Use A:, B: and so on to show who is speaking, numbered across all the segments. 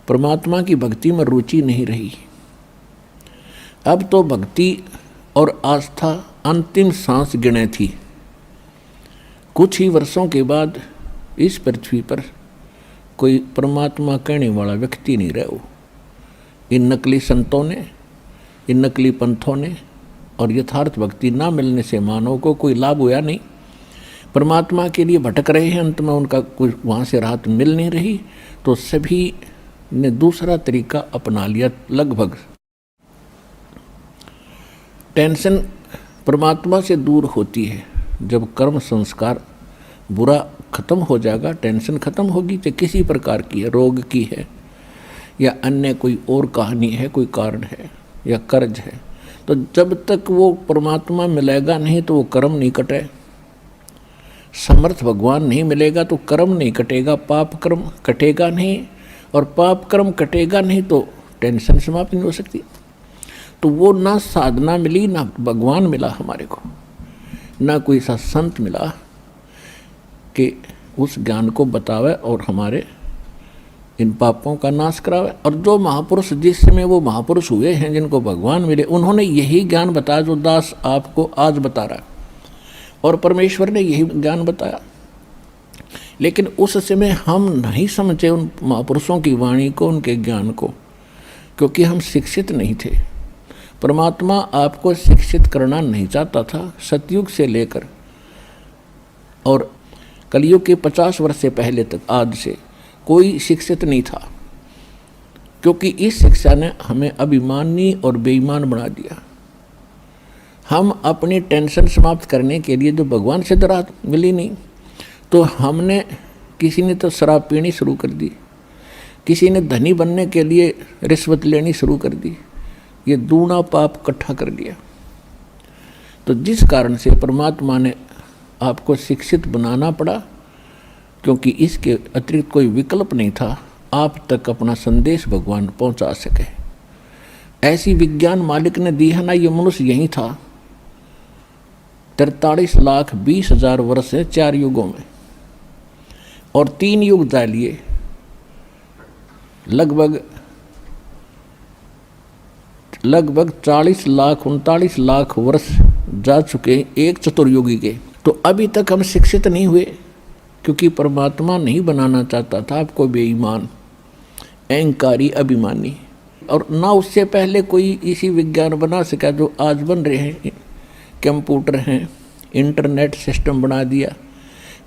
A: परमात्मा की भक्ति में रुचि नहीं रही। अब तो भक्ति और आस्था अंतिम सांस गिने थी। कुछ ही वर्षों के बाद इस पृथ्वी पर कोई परमात्मा कहने वाला व्यक्ति नहीं रहा। इन नकली संतों ने, इन नकली पंथों ने और यथार्थ भक्ति ना मिलने से मानव को कोई लाभ हुआ नहीं। परमात्मा के लिए भटक रहे हैं, अंत में उनका कोई वहाँ से राहत मिल नहीं रही, तो सभी ने दूसरा तरीका अपना लिया। लगभग टेंशन परमात्मा से दूर होती है। जब कर्म संस्कार बुरा खत्म हो जाएगा, टेंशन खत्म होगी, चाहे किसी प्रकार की है, रोग की है या अन्य कोई और कहानी है, कोई कारण है या कर्ज है, तो जब तक वो परमात्मा मिलेगा नहीं तो वो कर्म नहीं कटे। समर्थ भगवान नहीं मिलेगा तो कर्म नहीं कटेगा, पाप कर्म कटेगा नहीं, और पाप कर्म कटेगा नहीं तो टेंशन समाप्त नहीं हो सकती। तो वो ना साधना मिली, ना भगवान मिला हमारे को, ना कोई सा संत मिला कि उस ज्ञान को बतावे और हमारे इन पापों का नाश करावे। और जो महापुरुष जिस समय वो महापुरुष हुए हैं, जिनको भगवान मिले, उन्होंने यही ज्ञान बताया जो दास आपको आज बता रहा है, और परमेश्वर ने यही ज्ञान बताया। लेकिन उस समय हम नहीं समझे उन महापुरुषों की वाणी को, उनके ज्ञान को, क्योंकि हम शिक्षित नहीं थे। परमात्मा आपको शिक्षित करना नहीं चाहता था। सतयुग से लेकर और कलयुग के 50 वर्ष से पहले तक, आज से कोई शिक्षित नहीं था, क्योंकि इस शिक्षा ने हमें अभिमानी और बेईमान बना दिया। हम अपनी टेंशन समाप्त करने के लिए जो भगवान से राहत मिली नहीं, तो हमने, किसी ने तो शराब पीनी शुरू कर दी, किसी ने धनी बनने के लिए रिश्वत लेनी शुरू कर दी, ये दूना पाप इकट्ठा कर दिया। तो जिस कारण से परमात्मा ने आपको शिक्षित बनाना पड़ा, क्योंकि इसके अतिरिक्त कोई विकल्प नहीं था आप तक अपना संदेश भगवान पहुंचा सके। ऐसी विज्ञान मालिक ने दी है ना। ये मनुष्य यही था 43,20,000 वर्ष है, 4 युगों में, और 3 युग डालिए, लगभग 40 लाख 39 लाख वर्ष जा चुके एक चतुर्युगी के। तो अभी तक हम शिक्षित नहीं हुए, क्योंकि परमात्मा नहीं बनाना चाहता था आपको बेईमान, अहंकारी, अभिमानी। और ना उससे पहले कोई इसी विज्ञान बना सका जो आज बन रहे हैं। कंप्यूटर हैं, इंटरनेट सिस्टम बना दिया,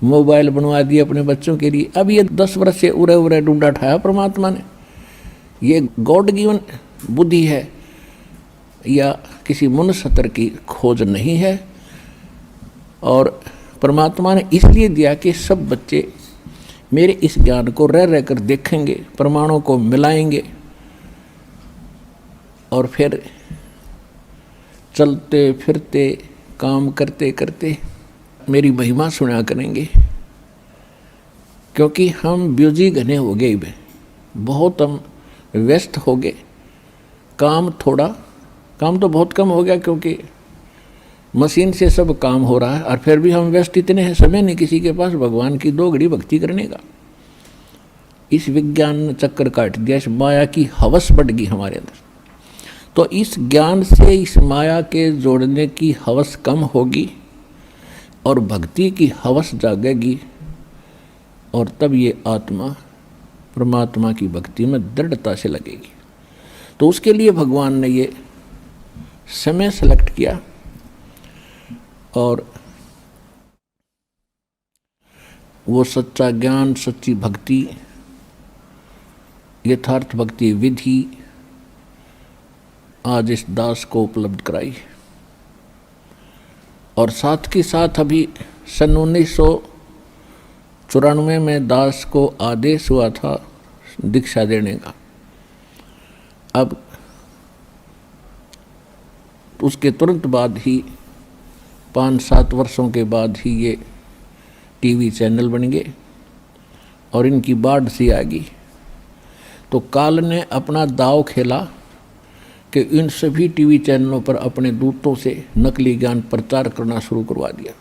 A: मोबाइल बनवा दिया अपने बच्चों के लिए। अब ये 10 वर्ष से उरे उरे ढूंढा ठाया परमात्मा ने। ये गॉड गिवन बुद्धि है या किसी मनुष्य की खोज नहीं है। और परमात्मा ने इसलिए दिया कि सब बच्चे मेरे इस ज्ञान को रह रह कर देखेंगे, प्रमाणों को मिलाएंगे, और फिर चलते फिरते काम करते करते मेरी महिमा सुना करेंगे। क्योंकि हम बिजी घने हो गए, बहुत हम व्यस्त हो गए। काम तो बहुत कम हो गया, क्योंकि मशीन से सब काम हो रहा है, और फिर भी हम व्यस्त इतने हैं, समय नहीं किसी के पास भगवान की 2 घड़ी भक्ति करने का। इस विज्ञान ने चक्कर काट दिया, इस माया की हवस बढ़ गई हमारे अंदर। तो इस ज्ञान से इस माया के जोड़ने की हवस कम होगी और भक्ति की हवस जागेगी, और तब ये आत्मा परमात्मा की भक्ति में दृढ़ता से लगेगी। तो उसके लिए भगवान ने ये समय सेलेक्ट किया, और वो सच्चा ज्ञान, सच्ची भक्ति, यथार्थ भक्ति विधि आज इस दास को उपलब्ध कराई। और साथ के साथ अभी सन 1994 में दास को आदेश हुआ था दीक्षा देने का। अब उसके तुरंत बाद ही 5-7 वर्षों के बाद ही ये टीवी चैनल बन गए और इनकी बाढ़ सी आ गई। तो काल ने अपना दाव खेला कि इन सभी टीवी चैनलों पर अपने दूतों से नकली ज्ञान प्रचार करना शुरू करवा दिया।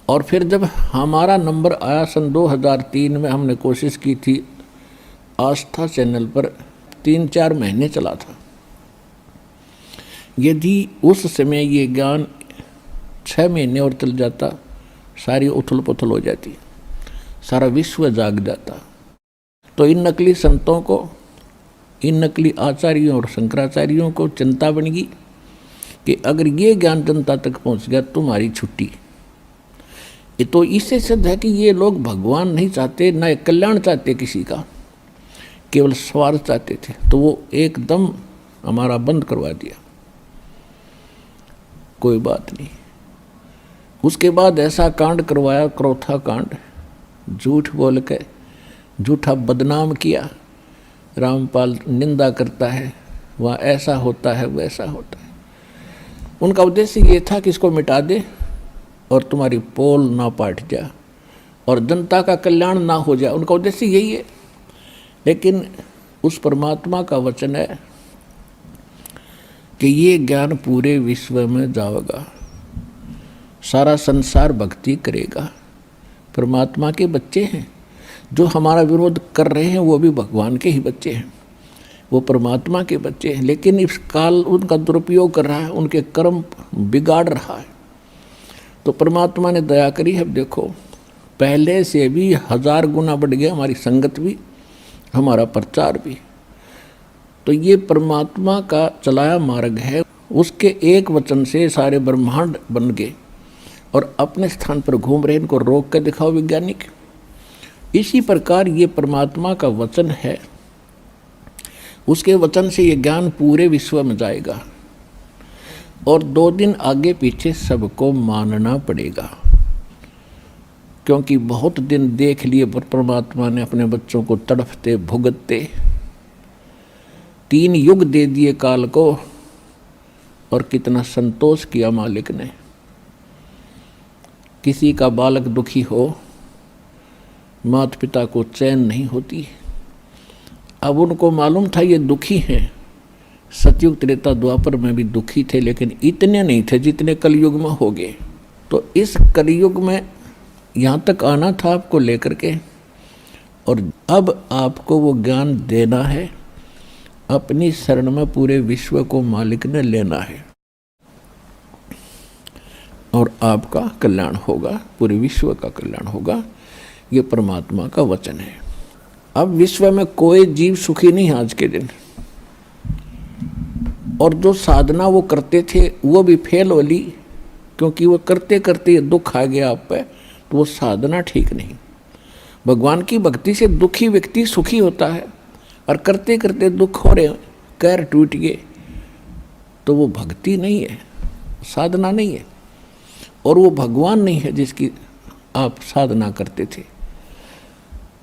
A: और फिर जब हमारा नंबर आया सन 2003 में, हमने कोशिश की थी आस्था चैनल पर 3-4 महीने चला था। यदि उस समय ये ज्ञान 6 महीने और चल जाता, सारी उथल पुथल हो जाती, सारा विश्व जाग जाता। तो इन नकली संतों को, इन नकली आचार्यों और शंकराचार्यों को चिंता बन गई कि अगर ये ज्ञान जनता तक पहुंच गया तुम्हारी छुट्टी। ये तो इससे सिद्ध है कि ये लोग भगवान नहीं चाहते, न कल्याण चाहते किसी का, केवल स्वार्थ चाहते थे। तो वो एकदम हमारा बंद करवा दिया। कोई बात नहीं। उसके बाद ऐसा कांड करवाया, क्रोथा कांड, झूठ बोल के झूठा बदनाम किया। रामपाल निंदा करता है, वहाँ ऐसा होता है वैसा होता है। उनका उद्देश्य ये था कि इसको मिटा दे और तुम्हारी पोल ना पाट जाए और जनता का कल्याण ना हो जाए। उनका उद्देश्य यही है। लेकिन उस परमात्मा का वचन है कि ये ज्ञान पूरे विश्व में जाएगा, सारा संसार भक्ति करेगा। परमात्मा के बच्चे हैं। जो हमारा विरोध कर रहे हैं वो भी भगवान के ही बच्चे हैं, वो परमात्मा के बच्चे हैं। लेकिन इस काल उनका दुरुपयोग कर रहा है, उनके कर्म बिगाड़ रहा है। तो परमात्मा ने दया करी है। अब देखो, पहले से भी 1000 गुना बढ़ गया हमारी संगत भी, हमारा प्रचार भी। तो ये परमात्मा का चलाया मार्ग है। उसके एक वचन से सारे ब्रह्मांड बन गए और अपने स्थान पर घूम रहे। इनको रोक के दिखाओ वैज्ञानिक। इसी प्रकार ये परमात्मा का वचन है। उसके वचन से ये ज्ञान पूरे विश्व में जाएगा और 2 दिन आगे पीछे सबको मानना पड़ेगा, क्योंकि बहुत दिन देख लिए परमात्मा ने अपने बच्चों को तड़फते भुगतते। 3 युग दे दिए काल को और कितना संतोष किया मालिक ने। किसी का बालक दुखी हो, माता पिता को चैन नहीं होती। अब उनको मालूम था ये दुखी हैं। सतयुग त्रेता द्वापर में भी दुखी थे, लेकिन इतने नहीं थे जितने कलयुग में हो गए। तो इस कलयुग में यहाँ तक आना था आपको लेकर के, और अब आपको वो ज्ञान देना है। अपनी शरण में पूरे विश्व को मालिक ने लेना है और आपका कल्याण होगा, पूरे विश्व का कल्याण होगा। ये परमात्मा का वचन है। अब विश्व में कोई जीव सुखी नहीं है आज के दिन, और जो साधना वो करते थे वो भी फेल हो ली, क्योंकि वो करते करते दुख आ गया आप पे, तो वो साधना ठीक नहीं। भगवान की भक्ति से दुखी व्यक्ति सुखी होता है, और करते करते दुख हो रहे, कैर टूट गए, तो वो भक्ति नहीं है, साधना नहीं है, और वो भगवान नहीं है जिसकी आप साधना करते थे।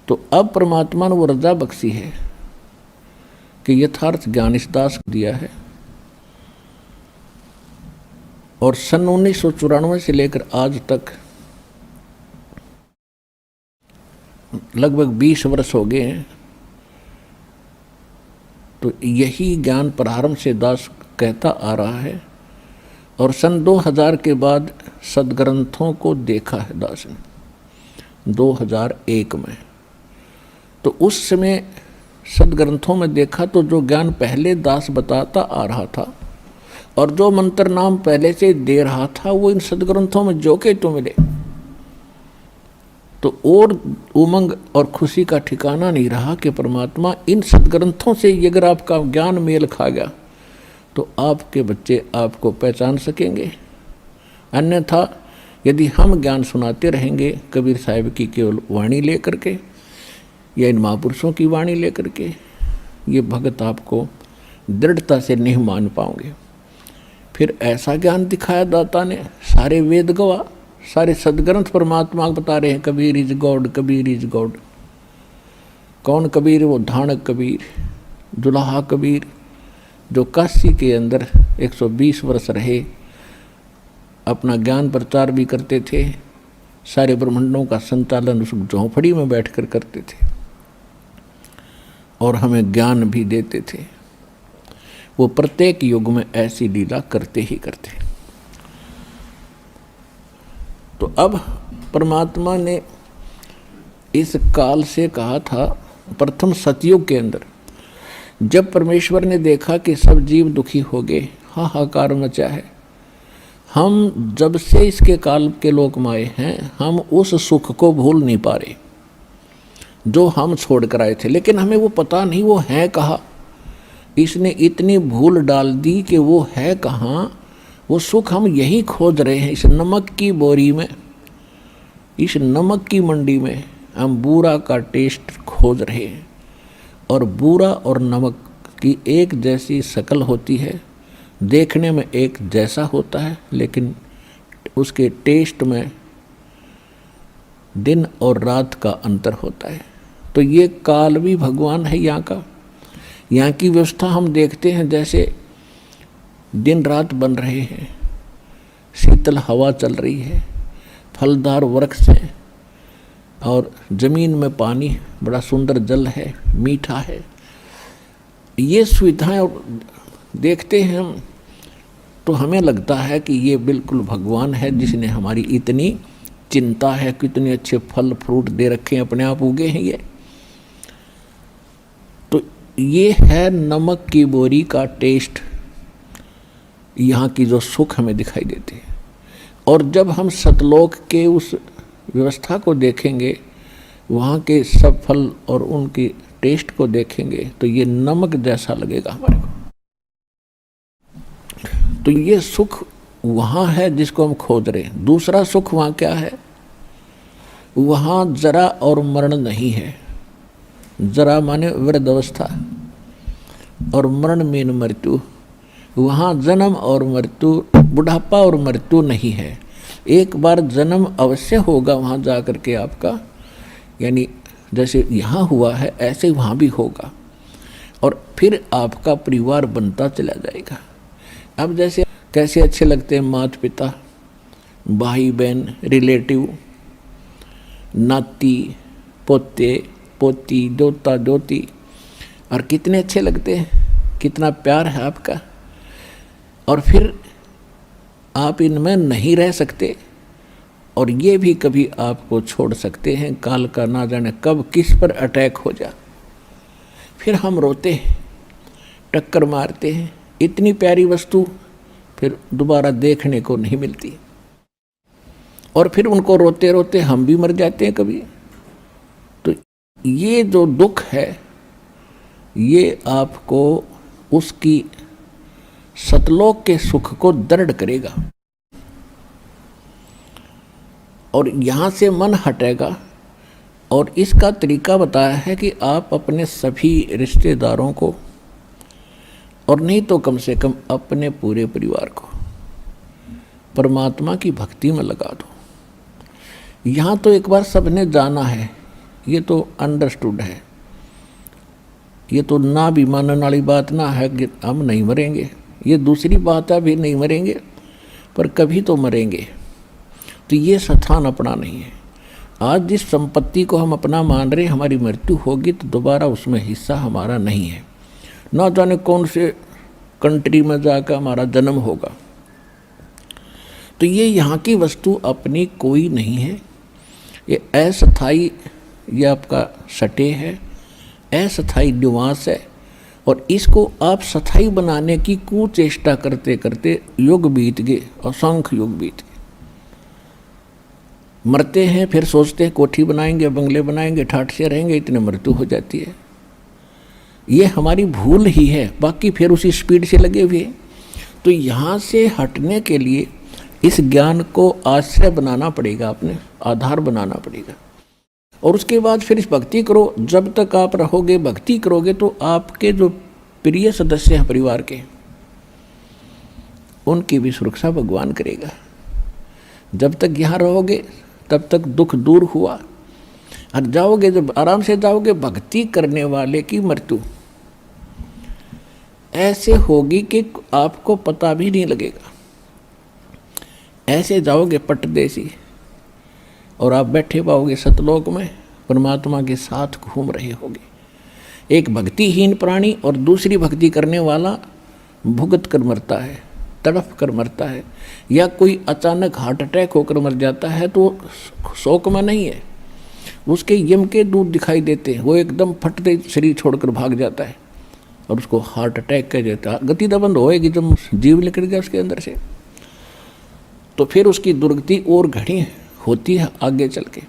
A: तो अब परमात्मा ने वो रजा बख्शी है कि यथार्थ ज्ञान इस दास को दिया है। और सन 1994 से लेकर आज तक लगभग 20 वर्ष हो गए हैं। तो यही ज्ञान प्रारंभ से दास कहता आ रहा है, और सन 2000 के बाद सदग्रंथों को देखा है दास ने 2001 में। तो उस समय सदग्रंथों में देखा तो जो ज्ञान पहले दास बताता आ रहा था और जो मंत्र नाम पहले से दे रहा था, वो इन सदग्रंथों में जो के तो मिले। तो और उमंग और खुशी का ठिकाना नहीं रहा कि परमात्मा इन सदग्रंथों से अगर आपका ज्ञान मेल खा गया तो आपके बच्चे आपको पहचान सकेंगे। अन्यथा यदि हम ज्ञान सुनाते रहेंगे कबीर साहिब की केवल वाणी लेकर के या इन महापुरुषों की वाणी लेकर के, ये भगत आपको दृढ़ता से नहीं मान पाओगे। फिर ऐसा ज्ञान दिखाया दाता ने, सारे वेद गवाह, सारे सदग्रंथ परमात्मा बता रहे हैं Kabir is God, Kabir is God. कौन कबीर? वो धाणक कबीर, दुल्हा कबीर, जो काशी के अंदर 120 वर्ष रहे, अपना ज्ञान प्रचार भी करते थे, सारे ब्रह्मांडों का संचालन उस झोंपड़ी में बैठकर करते थे और हमें ज्ञान भी देते थे। वो प्रत्येक युग में ऐसी लीला करते ही करते। तो अब परमात्मा ने इस काल से कहा था प्रथम सतयुग के अंदर जब परमेश्वर ने देखा कि सब जीव दुखी हो गए, हाहाकार मचा है, हम जब से इसके काल के लोक में आए हैं, हम उस सुख को भूल नहीं पा रहे जो हम छोड़ कर आए थे। लेकिन हमें वो पता नहीं वो है कहाँ। इसने इतनी भूल डाल दी कि वो है कहाँ। वो सुख हम यही खोज रहे हैं, इस नमक की बोरी में, इस नमक की मंडी में हम बूरा का टेस्ट खोज रहे हैं। और बूरा और नमक की एक जैसी शक्ल होती है, देखने में एक जैसा होता है, लेकिन उसके टेस्ट में दिन और रात का अंतर होता है। तो ये काल भी भगवान है यहाँ का। यहाँ की व्यवस्था हम देखते हैं, जैसे दिन रात बन रहे हैं, शीतल हवा चल रही है, फलदार वृक्ष हैं और ज़मीन में पानी, बड़ा सुंदर जल है, मीठा है। ये सुविधाएं देखते हैं हम तो हमें लगता है कि ये बिल्कुल भगवान है जिसने हमारी इतनी चिंता है, कितने अच्छे फल फ्रूट दे रखे हैं, अपने आप उगे हैं ये। तो ये है नमक की बोरी का टेस्ट, यहाँ की जो सुख हमें दिखाई देती है। और जब हम सतलोक के उस व्यवस्था को देखेंगे, वहाँ के सब फल और उनकी टेस्ट को देखेंगे, तो ये नमक जैसा लगेगा हमारे को। तो ये सुख वहाँ है जिसको हम खोज रहे हैं। दूसरा सुख वहाँ क्या है? वहाँ जरा और मरण नहीं है। जरा माने वृद्धावस्था और मरण मीन मृत्यु। वहाँ जन्म और मृत्यु, बुढ़ापा और मृत्यु नहीं है। एक बार जन्म अवश्य होगा वहाँ जा कर के आपका, यानी जैसे यहाँ हुआ है ऐसे वहाँ भी होगा, और फिर आपका परिवार बनता चला जाएगा। अब जैसे कैसे अच्छे लगते हैं माता पिता, भाई बहन, रिलेटिव, नाती पोते पोती, दोता दोती, और कितने अच्छे लगते हैं, कितना प्यार है आपका। और फिर आप इनमें नहीं रह सकते, और ये भी कभी आपको छोड़ सकते हैं। काल का ना जाने कब किस पर अटैक हो जा, फिर हम रोते हैं, टक्कर मारते हैं। इतनी प्यारी वस्तु फिर दोबारा देखने को नहीं मिलती, और फिर उनको रोते रोते हम भी मर जाते हैं कभी। तो ये जो दुख है, ये आपको उसकी सतलोक के सुख को दृढ़ करेगा, और यहाँ से मन हटेगा। और इसका तरीका बताया है कि आप अपने सभी रिश्तेदारों को, और नहीं तो कम से कम अपने पूरे परिवार को परमात्मा की भक्ति में लगा दो। यहाँ तो एक बार सबने जाना है, ये तो अंडरस्टूड है, ये तो ना भी मानने वाली बात ना है कि हम नहीं मरेंगे। ये दूसरी बात है, भी नहीं मरेंगे पर कभी तो मरेंगे। तो ये स्थान अपना नहीं है। आज जिस संपत्ति को हम अपना मान रहे, हमारी मृत्यु होगी तो दोबारा उसमें हिस्सा हमारा नहीं है। ना जाने कौन से कंट्री में जाकर हमारा जन्म होगा। तो ये यहाँ की वस्तु अपनी कोई नहीं है, ये अस्थायी, ये आपका सटे है, अस्थायी निवास है। और इसको आप स्थायी बनाने की कुचेष्टा करते करते युग बीत गए, असंख्य युग बीत गए। मरते हैं, फिर सोचते हैं कोठी बनाएंगे, बंगले बनाएंगे, ठाठ से रहेंगे, इतने मृत्यु हो जाती है। ये हमारी भूल ही है, बाकी फिर उसी स्पीड से लगे हुए। तो यहाँ से हटने के लिए इस ज्ञान को आश्रय बनाना पड़ेगा, अपने आधार बनाना पड़ेगा। और उसके बाद फिर इस भक्ति करो। जब तक आप रहोगे, भक्ति करोगे, तो आपके जो प्रिय सदस्य हैं परिवार के, उनकी भी सुरक्षा भगवान करेगा। जब तक यहाँ रहोगे तब तक दुख दूर हुआ, और जाओगे, जब आराम से जाओगे, भक्ति करने वाले की मृत्यु ऐसे होगी कि आपको पता भी नहीं लगेगा। ऐसे जाओगे पटदेसी, और आप बैठे पाओगे सतलोक में, परमात्मा के साथ घूम रहे होगे। एक भक्तिहीन प्राणी और दूसरी भक्ति करने वाला भुगत कर मरता है, तड़फ कर मरता है, या कोई अचानक हार्ट अटैक होकर मर जाता है, तो शोक में नहीं है। उसके यम के दूत दिखाई देते हैं, वो एकदम फटते शरीर छोड़कर भाग जाता है और उसको हार्ट अटैक कह देता है। गति तो बंद होएगी जब जीव निकल गया उसके अंदर से, तो फिर उसकी दुर्गति और घनी होती है आगे चल के।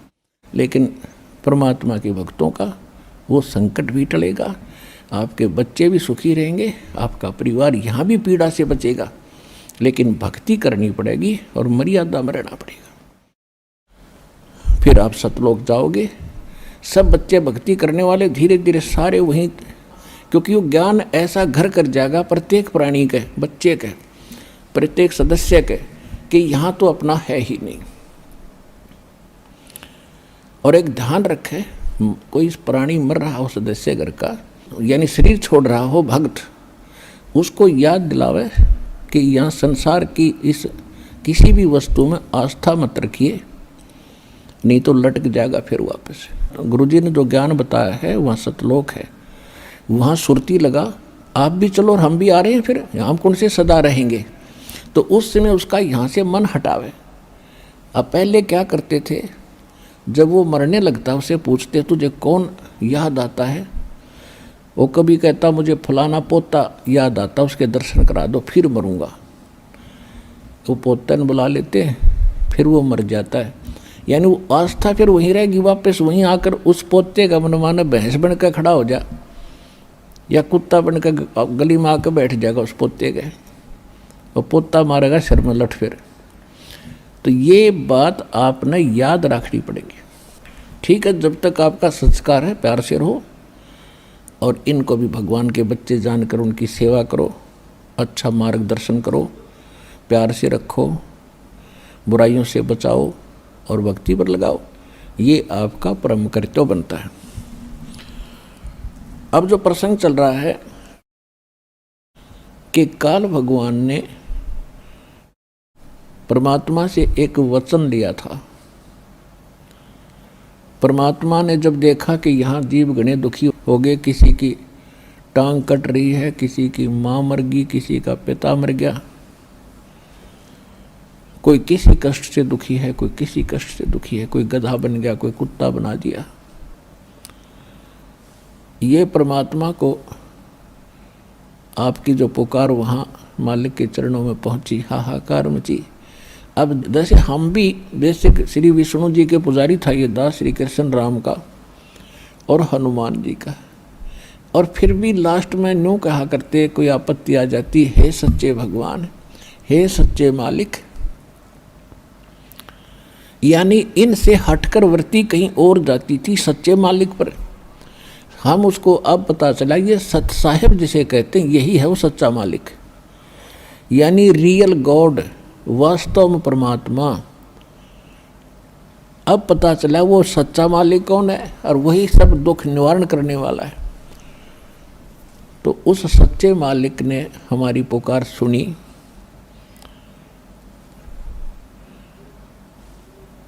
A: लेकिन परमात्मा के भक्तों का वो संकट भी टलेगा, आपके बच्चे भी सुखी रहेंगे, आपका परिवार यहाँ भी पीड़ा से बचेगा, लेकिन भक्ति करनी पड़ेगी और मर्यादा में रहना पड़ेगा। फिर आप सतलोक जाओगे। सब बच्चे भक्ति करने वाले धीरे धीरे सारे वहीं, क्योंकि वो ज्ञान ऐसा घर कर जाएगा प्रत्येक प्राणी के, बच्चे के, प्रत्येक सदस्य के, कि यहाँ तो अपना है ही नहीं। और एक ध्यान रखे, कोई प्राणी मर रहा हो सदस्य घर का, यानी शरीर छोड़ रहा हो भक्त, उसको याद दिलावे कि यहाँ संसार की इस किसी भी वस्तु में आस्था मत रखिए, नहीं तो लटक जाएगा फिर वापस। गुरुजी ने जो ज्ञान बताया है वहाँ सतलोक है, वहाँ सुरती लगा, आप भी चलो और हम भी आ रहे हैं, फिर हम कौन से सदा रहेंगे। तो उस समय उसका यहाँ से मन हटावे। अब पहले क्या करते थे, जब वो मरने लगता उसे पूछते तुझे कौन याद आता है, वो कभी कहता मुझे फलाना पोता याद आता, उसके दर्शन करा दो फिर मरूंगा। वो पोते ने बुला लेते हैं, फिर वो मर जाता है। यानी वो आस्था फिर वहीं रहेगी, वापस वहीं आकर उस पोते का मनमाना भैंस बन कर खड़ा हो जा, या कुत्ता बन कर गली में आकर बैठ जाएगा उस पोते के, और पोता मारेगा सिर में लठ फिर। तो ये बात आपने याद रखनी पड़ेगी। ठीक है, जब तक आपका संस्कार है प्यार से रहो, और इनको भी भगवान के बच्चे जानकर उनकी सेवा करो, अच्छा मार्गदर्शन करो, प्यार से रखो, बुराइयों से बचाओ और भक्ति पर लगाओ। ये आपका परम कर्तव्य बनता है। अब जो प्रसंग चल रहा है कि काल भगवान ने परमात्मा से एक वचन लिया था। परमात्मा ने जब देखा कि यहाँ जीव घने दुखी हो गए, किसी की टांग कट रही है, किसी की माँ मर गई, किसी का पिता मर गया, कोई किसी कष्ट से दुखी है, कोई किसी कष्ट से दुखी है, कोई गधा बन गया, कोई कुत्ता बना दिया। ये परमात्मा को आपकी जो पुकार वहाँ मालिक के चरणों में पहुँची, हाहाकार मची। अब जैसे हम भी, जैसे श्री विष्णु जी के पुजारी था ये दास, श्री कृष्ण राम का और हनुमान जी का, और फिर भी लास्ट में न्यू कहा करते, कोई आपत्ति आ जाती, हे सच्चे भगवान, हे सच्चे मालिक। यानी इनसे हटकर वृत्ति कहीं और जाती थी सच्चे मालिक पर। हम उसको अब पता चला, ये सत साहिब जिसे कहते हैं यही है वो सच्चा मालिक, यानी रियल गॉड, वास्तव में परमात्मा। अब पता चला वो सच्चा मालिक कौन है, और वही सब दुख निवारण करने वाला है। तो उस सच्चे मालिक ने हमारी पुकार सुनी।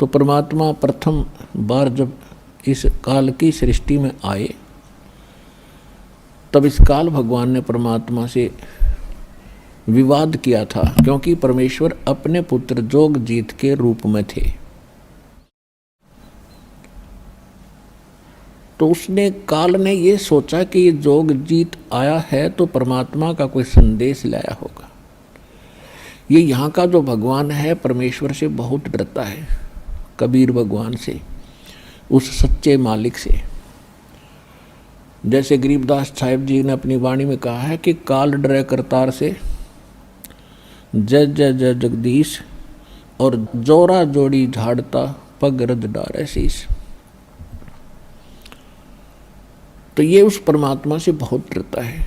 A: तो परमात्मा प्रथम बार जब इस काल की सृष्टि में आए, तब इस काल भगवान ने परमात्मा से विवाद किया था, क्योंकि परमेश्वर अपने पुत्र जोगजीत के रूप में थे। तो उसने, काल ने ये सोचा कि ये जोगजीत आया है तो परमात्मा का कोई संदेश लाया होगा। ये यहाँ का जो भगवान है परमेश्वर से बहुत डरता है, कबीर भगवान से, उस सच्चे मालिक से। जैसे गरीबदास साहिब जी ने अपनी वाणी में कहा है कि काल डरे करतार से, जय जय जय जगदीश, और जोरा जोड़ी झाड़ता पग रद डारे शीस। तो ये उस परमात्मा से बहुत डरता है।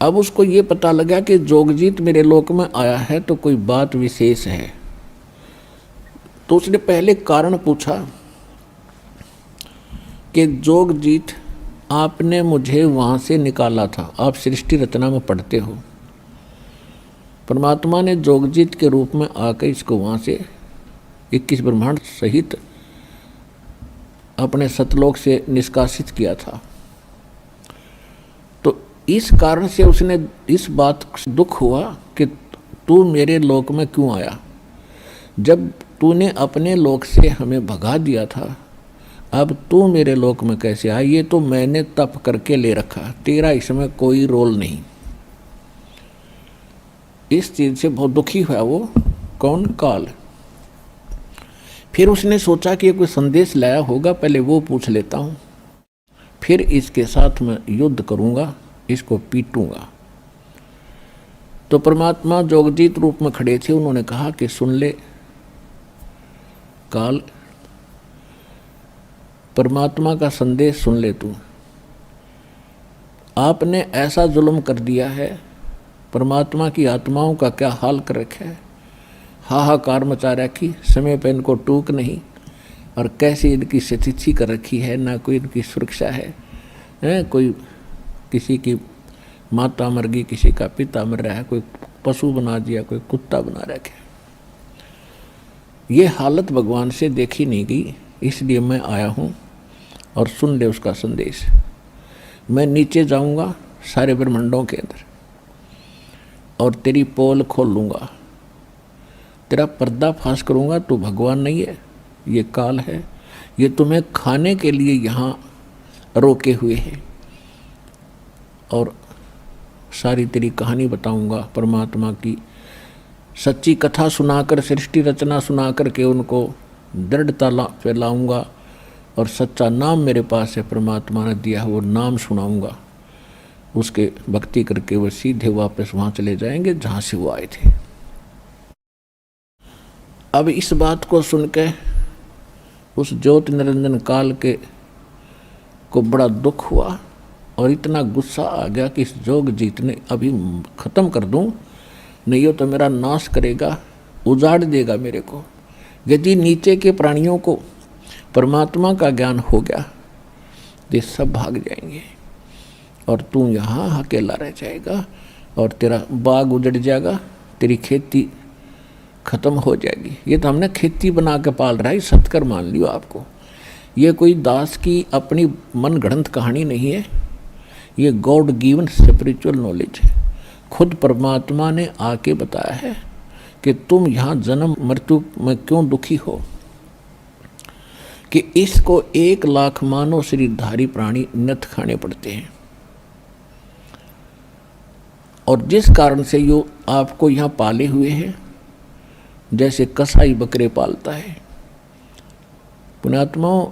A: अब उसको ये पता लगा कि जोगजीत मेरे लोक में आया है तो कोई बात विशेष है। तो उसने पहले कारण पूछा कि जोगजीत, आपने मुझे वहाँ से निकाला था, आप सृष्टि रचना में पढ़ते हो, परमात्मा ने जोगजीत के रूप में आकर इसको वहाँ से 21 ब्रह्मांड सहित अपने सतलोक से निष्कासित किया था। तो इस कारण से उसने इस बात से दुख हुआ कि तू मेरे लोक में क्यों आया, जब तूने अपने लोक से हमें भगा दिया था अब तू मेरे लोक में कैसे आया? ये तो मैंने तप करके ले रखा, तेरा इसमें कोई रोल नहीं। इस चीज से बहुत दुखी हुआ वो। कौन? काल। फिर उसने सोचा कि ये कोई संदेश लाया होगा, पहले वो पूछ लेता हूं, फिर इसके साथ मैं युद्ध करूंगा, इसको पीटूंगा। तो परमात्मा जोगजीत रूप में खड़े थे, उन्होंने कहा कि सुन ले काल, परमात्मा का संदेश सुन ले तू। आपने ऐसा जुल्म कर दिया है, परमात्मा की आत्माओं का क्या हाल कर रखा है, हाहाकार मचा रखी, समय पर इनको टूक नहीं, और कैसी इनकी स्थिति कर रखी है, ना कोई इनकी सुरक्षा है, कोई किसी की माता मर गई, किसी का पिता मर रहा है, कोई पशु बना दिया, कोई कुत्ता बना रखा है। ये हालत भगवान से देखी नहीं गई, इसलिए मैं आया हूँ और सुन ले उसका संदेश। मैं नीचे जाऊँगा सारे ब्रह्मांडों के अंदर और तेरी पोल खोल लूँगा, तेरा पर्दा फाश करूँगा। तू भगवान नहीं है, ये काल है, ये तुम्हें खाने के लिए यहाँ रोके हुए हैं, और सारी तेरी कहानी बताऊँगा, परमात्मा की सच्ची कथा सुनाकर, सृष्टि रचना सुना करके उनको दृढ़ता फैलाऊँगा, और सच्चा नाम मेरे पास है, परमात्मा ने दिया है, वो नाम सुनाऊँगा। उसके भक्ति करके वो सीधे वापस वहाँ चले जाएंगे जहाँ से वो आए थे। अब इस बात को सुन के उस ज्योति निरंजन काल के को बड़ा दुख हुआ और इतना गुस्सा आ गया कि इस जोगजीत ने अभी ख़त्म कर दूं, नहीं हो तो मेरा नाश करेगा, उजाड़ देगा मेरे को। यदि नीचे के प्राणियों को परमात्मा का ज्ञान हो गया तो सब भाग जाएंगे और तू यहाँ अकेला रह जाएगा और तेरा बाग उजड़ जाएगा, तेरी खेती खत्म हो जाएगी। ये तो हमने खेती बना के पाल रहा है, सत्कर मान लियो आपको। ये कोई दास की अपनी मन गढ़ंत कहानी नहीं है, ये गॉड गिवन स्पिरिचुअल नॉलेज है। खुद परमात्मा ने आके बताया है कि तुम यहाँ जन्म मृत्यु में क्यों दुखी हो, कि इसको 1 लाख मानव शरीरधारी प्राणी नथ खाने पड़ते हैं, और जिस कारण से यो आपको यहाँ पाले हुए हैं, जैसे कसाई बकरे पालता है। पुण्यात्माओं,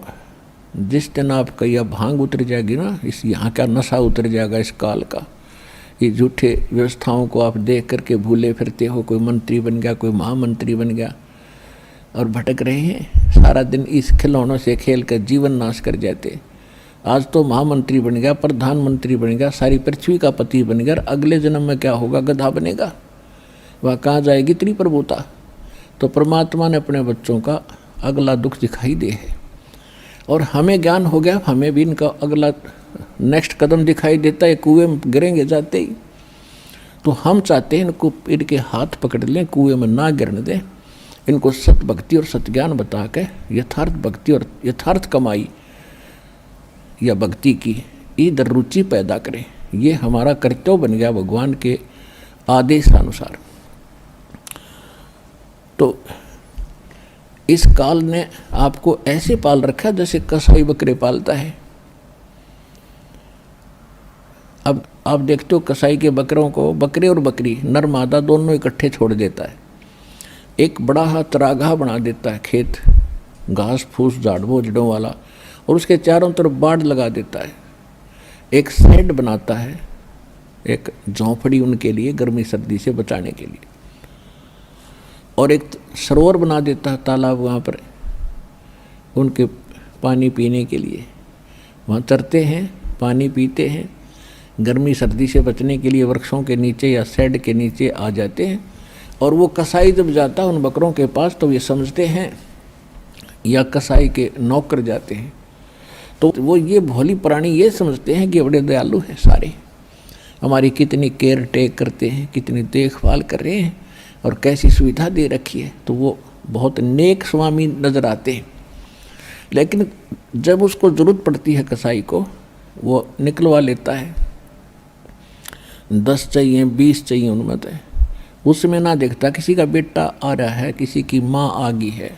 A: जिस दिन आपका यह भांग उतर जाएगी ना, इस यहाँ का नशा उतर जाएगा इस काल का, ये झूठे व्यवस्थाओं को आप देख करके भूले फिरते हो, कोई मंत्री बन गया, कोई महामंत्री बन गया और भटक रहे हैं, सारा दिन इस खिलौनों से खेल कर जीवन नाश कर जाते। आज तो महामंत्री बन गया, प्रधानमंत्री बन गया, सारी पृथ्वी का पति बन गया, अगले जन्म में क्या होगा? गधा बनेगा, वह कहाँ जाएगी इतनी प्रभुता? तो परमात्मा ने अपने बच्चों का अगला दुख दिखाई दे है, और हमें ज्ञान हो गया, हमें भी इनका अगला नेक्स्ट कदम दिखाई देता है, कुएं में गिरेंगे जाते ही। तो हम चाहते हैं इनको, इनके हाथ पकड़ लें, कुएं में ना गिरने दें, इनको सत भक्ति और सत्ज्ञान बता के यथार्थ भक्ति और यथार्थ कमाई या भक्ति की इधर रुचि पैदा करें। ये हमारा कर्तव्य बन गया भगवान के आदेशानुसार। तो इस काल ने आपको ऐसे पाल रखा जैसे कसाई बकरे पालता है। अब आप देखते हो कसाई के बकरों को, बकरे और बकरी नर मादा दोनों इकट्ठे छोड़ देता है, एक बड़ा हा चरागाह बना देता है, खेत घास फूस झाड़ बोझड़ों वाला, और उसके चारों तरफ बाड़ लगा देता है, एक शेड बनाता है, एक झोंपड़ी उनके लिए गर्मी सर्दी से बचाने के लिए, और एक सरोवर बना देता है, तालाब वहाँ पर उनके पानी पीने के लिए, वहाँ चरते हैं, पानी पीते हैं, गर्मी सर्दी से बचने के लिए वृक्षों के नीचे या शेड के नीचे आ जाते हैं। और वो कसाई जब जाता है उन बकरों के पास तो ये समझते हैं, या कसाई के नौकर जाते हैं तो वो ये भोली प्राणी ये समझते हैं कि बड़े दयालु हैं, सारे हमारी कितनी केयर टेक करते हैं, कितनी देखभाल कर रहे हैं और कैसी सुविधा दे रखी है, तो वो बहुत नेक स्वामी नज़र आते हैं। लेकिन जब उसको ज़रूरत पड़ती है कसाई को, वो निकलवा लेता है, 10 चाहिए 20 चाहिए उनमें तो, उसमें ना देखता किसी का बेटा आ रहा है, किसी की माँ आ गई है,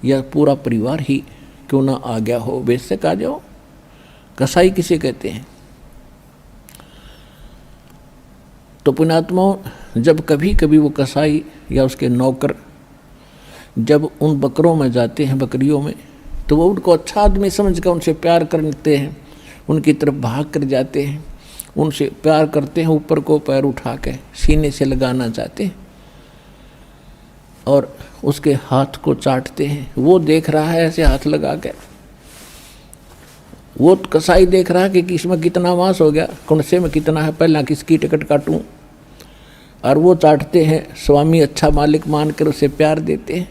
A: या पूरा परिवार ही क्यों ना आ गया हो, बेशक आ जाओ। कसाई किसे कहते हैं? तो पुण्यात्माओं, जब कभी कभी वो कसाई या उसके नौकर जब उन बकरों में जाते हैं, बकरियों में, तो वो उनको अच्छा आदमी समझ कर उनसे प्यार करते हैं, उनकी तरफ भाग कर जाते हैं, उनसे प्यार करते हैं, ऊपर को पैर उठा के सीने से लगाना चाहते हैं और उसके हाथ को चाटते हैं। वो देख रहा है ऐसे हाथ लगा के, वो कसाई देख रहा है कि इसमें कितना मांस हो गया, कुंसे में कितना है, पहला किसकी टिकट काटूं। और वो चाटते हैं, स्वामी अच्छा मालिक मान कर उसे प्यार देते हैं।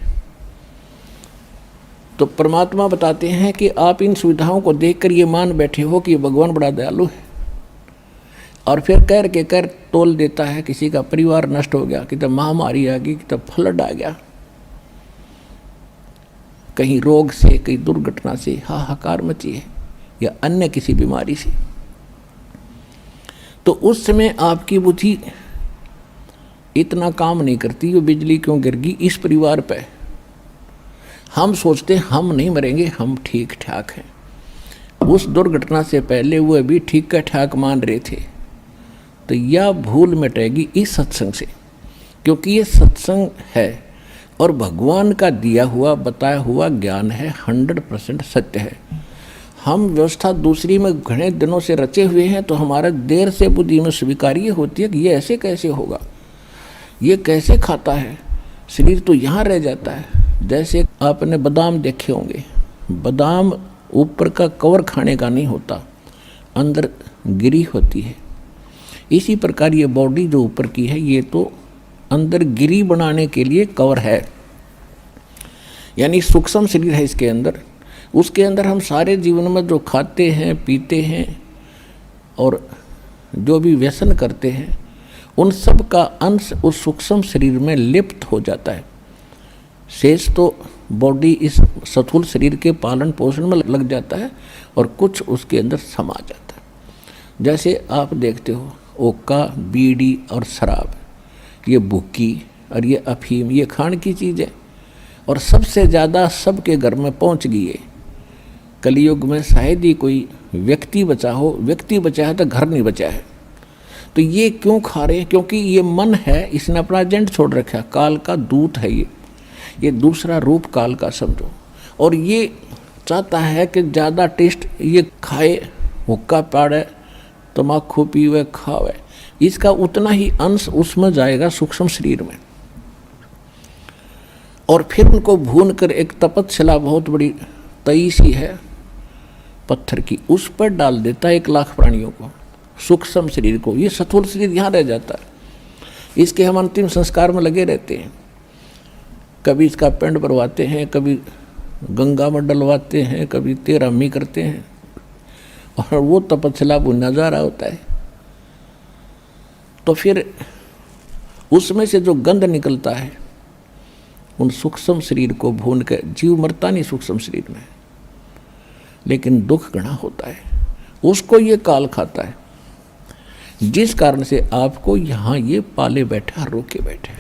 A: तो परमात्मा बताते हैं कि आप इन सुविधाओं को देखकर ये मान बैठे हो कि भगवान बड़ा दयालु है, और फिर कर तोल देता है। किसी का परिवार नष्ट हो गया, कि तब महामारी आ गई, कि तब फ्लड आ गया, कहीं रोग से, कहीं दुर्घटना से हाहाकार मची है, या अन्य किसी बीमारी से। तो उस समय आपकी बुद्धि इतना काम नहीं करती, वो बिजली क्यों गिर गई इस परिवार पे। हम सोचते हम नहीं मरेंगे, हम ठीक ठाक हैं। उस दुर्घटना से पहले वो भी ठीक ठाक मान रहे थे। तो यह भूल मिटेगी इस सत्संग से, क्योंकि ये सत्संग है और भगवान का दिया हुआ बताया हुआ ज्ञान है, 100% सत्य है। हम व्यवस्था दूसरी में घने दिनों से रचे हुए हैं, तो हमारा देर से बुद्धि में स्वीकार्य होती है कि ये ऐसे कैसे होगा, ये कैसे खाता है, शरीर तो यहाँ रह जाता है। जैसे आपने बादाम देखे होंगे, बादाम ऊपर का कवर खाने का नहीं होता, अंदर गिरी होती है। इसी प्रकार ये बॉडी जो ऊपर की है, ये तो अंदर गिरी बनाने के लिए कवर है, यानी सूक्ष्म शरीर है इसके अंदर। उसके अंदर हम सारे जीवन में जो खाते हैं, पीते हैं और जो भी व्यसन करते हैं, उन सब का अंश उस सूक्ष्म शरीर में लिप्त हो जाता है। शेष तो बॉडी इस स्थूल शरीर के पालन पोषण में लग जाता है और कुछ उसके अंदर समा जाता है। जैसे आप देखते हो ओका, बीड़ी और शराब, ये भुक्की और ये अफीम, ये खान की चीज़ है और सबसे ज़्यादा सबके घर में पहुंच गई है। कलयुग में शायद ही कोई व्यक्ति बचा हो, व्यक्ति बचा है तो घर नहीं बचा है। तो ये क्यों खा रहे हैं? क्योंकि ये मन है, इसने अपना एजेंट छोड़ रखा है, काल का दूत है ये दूसरा रूप काल का समझो। और ये चाहता है कि ज़्यादा टेस्ट ये खाए, हुक्का पाड़े, तम्बाकू पीवे, खावे, इसका उतना ही अंश उसमें जाएगा सूक्ष्म शरीर में। और फिर उनको भून कर एक तपस्या बहुत बड़ी तई सी है पत्थर की, उस पर डाल देता है 1 लाख प्राणियों को, सूक्ष्म शरीर को। ये स्थूल शरीर यहाँ रह जाता है। इसके हम अंतिम संस्कार में लगे रहते हैं, कभी इसका पिंड भरवाते हैं, कभी गंगा में डलवाते हैं, कभी तेरहमी करते हैं, और वो तपस्या भुना जा रहा होता है। तो फिर उसमें से जो गंध निकलता है, उन सूक्ष्म शरीर को भून के, जीव मरता नहीं सूक्ष्म शरीर में, लेकिन दुख घना होता है, उसको ये काल खाता है। जिस कारण से आपको यहाँ ये पाले बैठा, रोके बैठे।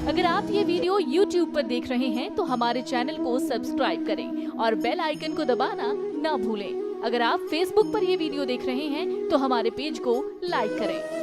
B: अगर आप ये वीडियो YouTube पर देख रहे हैं तो हमारे चैनल को सब्सक्राइब करें और बेल आइकन को दबाना ना भूलें। अगर आप Facebook पर ये वीडियो देख रहे हैं तो हमारे पेज को लाइक करें।